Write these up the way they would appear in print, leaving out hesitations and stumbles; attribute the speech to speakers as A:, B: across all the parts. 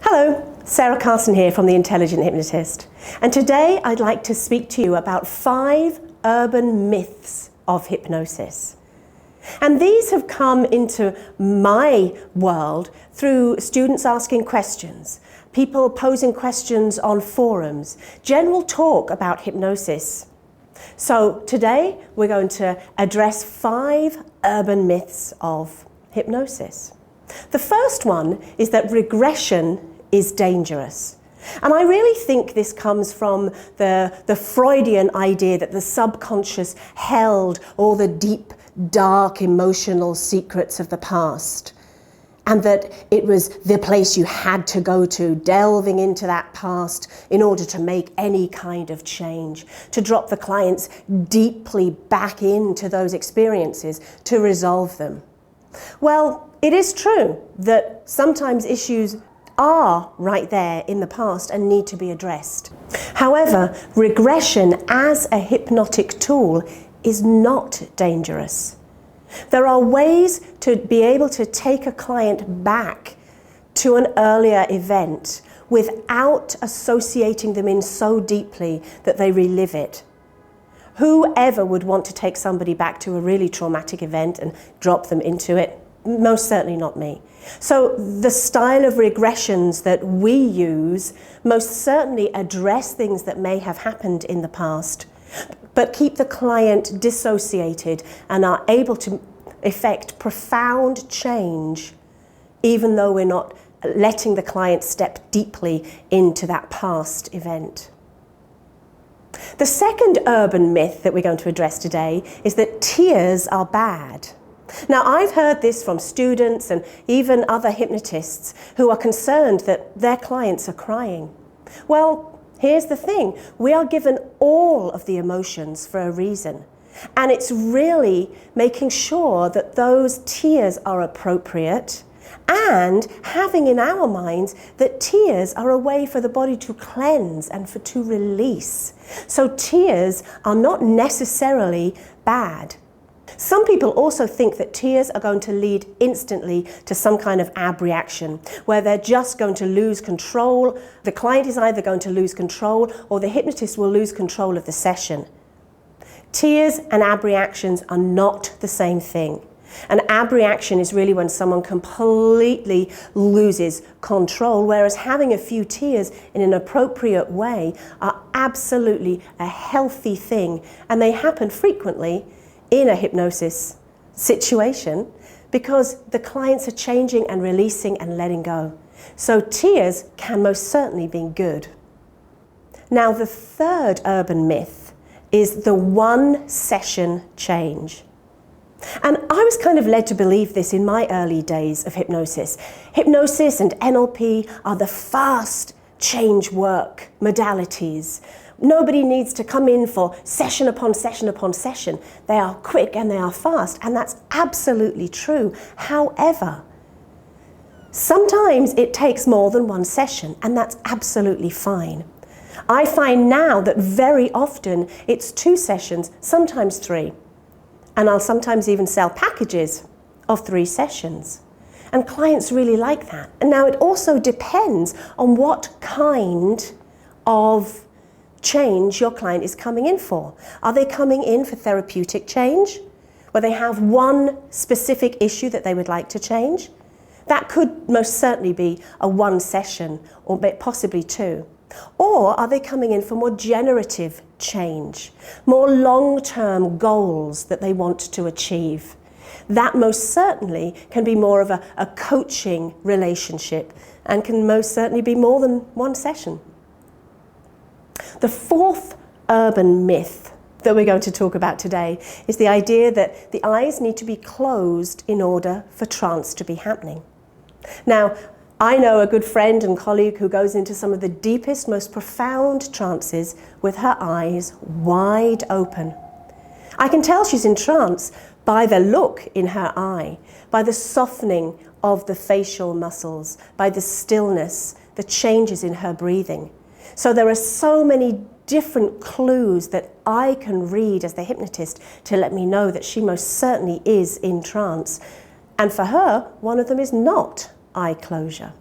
A: Hello, Sarah Carson here from The Intelligent Hypnotist, and today I'd like to speak to you about 5 urban myths of hypnosis. And these have come into my world through students asking questions, people posing questions on forums, general talk about hypnosis. So today we're going to address 5 urban myths of hypnosis. The first one is that regression is dangerous. And I really think this comes from the Freudian idea that the subconscious held all the deep, dark, emotional secrets of the past. And that it was the place you had to go to, delving into that past in order to make any kind of change, to drop the clients deeply back into those experiences to resolve them. Well, it is true that sometimes issues are right there in the past and need to be addressed. However, regression as a hypnotic tool is not dangerous. There are ways to be able to take a client back to an earlier event without associating them in so deeply that they relive it. Whoever would want to take somebody back to a really traumatic event and drop them into it? Most certainly not me. So the style of regressions that we use most certainly address things that may have happened in the past, but keep the client dissociated and are able to effect profound change, even though we're not letting the client step deeply into that past event. The second urban myth that we're going to address today is that tears are bad. Now, I've heard this from students and even other hypnotists who are concerned that their clients are crying. Well, here's the thing. We are given all of the emotions for a reason. And it's really making sure that those tears are appropriate and having in our minds that tears are a way for the body to cleanse and to release. So tears are not necessarily bad. Some people also think that tears are going to lead instantly to some kind of abreaction, where they're just going to lose control. The client is either going to lose control or the hypnotist will lose control of the session. Tears and abreactions are not the same thing. An abreaction is really when someone completely loses control, whereas having a few tears in an appropriate way are absolutely a healthy thing, and they happen frequently in a hypnosis situation because the clients are changing and releasing and letting go. So tears can most certainly be good. Now, the third urban myth is the one session change. And I was kind of led to believe this in my early days of hypnosis. Hypnosis and NLP are the fast change work modalities. Nobody needs to come in for session upon session upon session. They are quick and they are fast, and that's absolutely true. However, sometimes it takes more than one session, and that's absolutely fine. I find now that very often it's 2 sessions, sometimes 3. And I'll sometimes even sell packages of 3 sessions. And clients really like that. And now it also depends on what kind of change your client is coming in for. Are they coming in for therapeutic change, where they have one specific issue that they would like to change? That could most certainly be a 1 session or possibly 2. Or are they coming in for more generative change, more long-term goals that they want to achieve? That most certainly can be more of a coaching relationship and can most certainly be more than 1 session. The fourth urban myth that we're going to talk about today is the idea that the eyes need to be closed in order for trance to be happening. Now, I know a good friend and colleague who goes into some of the deepest, most profound trances with her eyes wide open. I can tell she's in trance by the look in her eye, by the softening of the facial muscles, by the stillness, the changes in her breathing. So there are so many different clues that I can read as the hypnotist to let me know that she most certainly is in trance. And for her, one of them is not eye closure.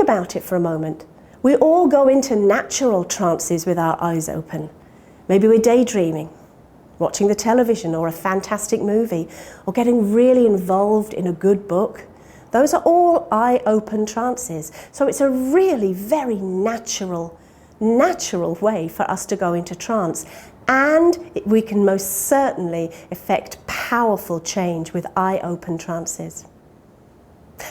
A: about it for a moment. We all go into natural trances with our eyes open. Maybe we're daydreaming, watching the television or a fantastic movie, or getting really involved in a good book. Those are all eye-open trances. So it's a really very natural way for us to go into trance. And we can most certainly effect powerful change with eye-open trances.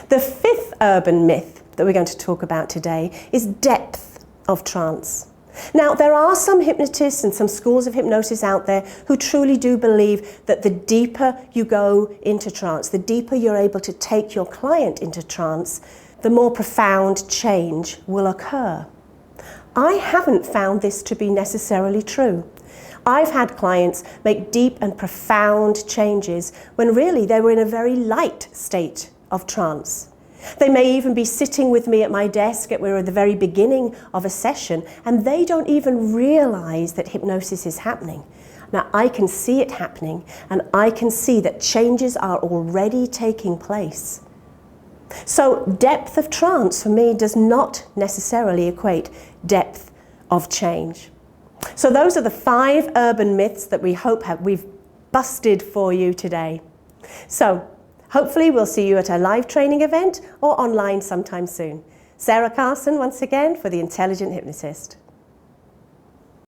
A: The fifth urban myth that we're going to talk about today is depth of trance. Now, there are some hypnotists and some schools of hypnosis out there who truly do believe that the deeper you go into trance, the deeper you're able to take your client into trance, the more profound change will occur. I haven't found this to be necessarily true. I've had clients make deep and profound changes when really they were in a very light state of trance. They may even be sitting with me at my desk we're at the very beginning of a session, and they don't even realize that hypnosis is happening. Now, I can see it happening, and I can see that changes are already taking place. So depth of trance for me does not necessarily equate depth of change. So those are the 5 urban myths that we hope we've busted for you today. So hopefully we'll see you at a live training event or online sometime soon. Sarah Carson once again for The Intelligent Hypnotist.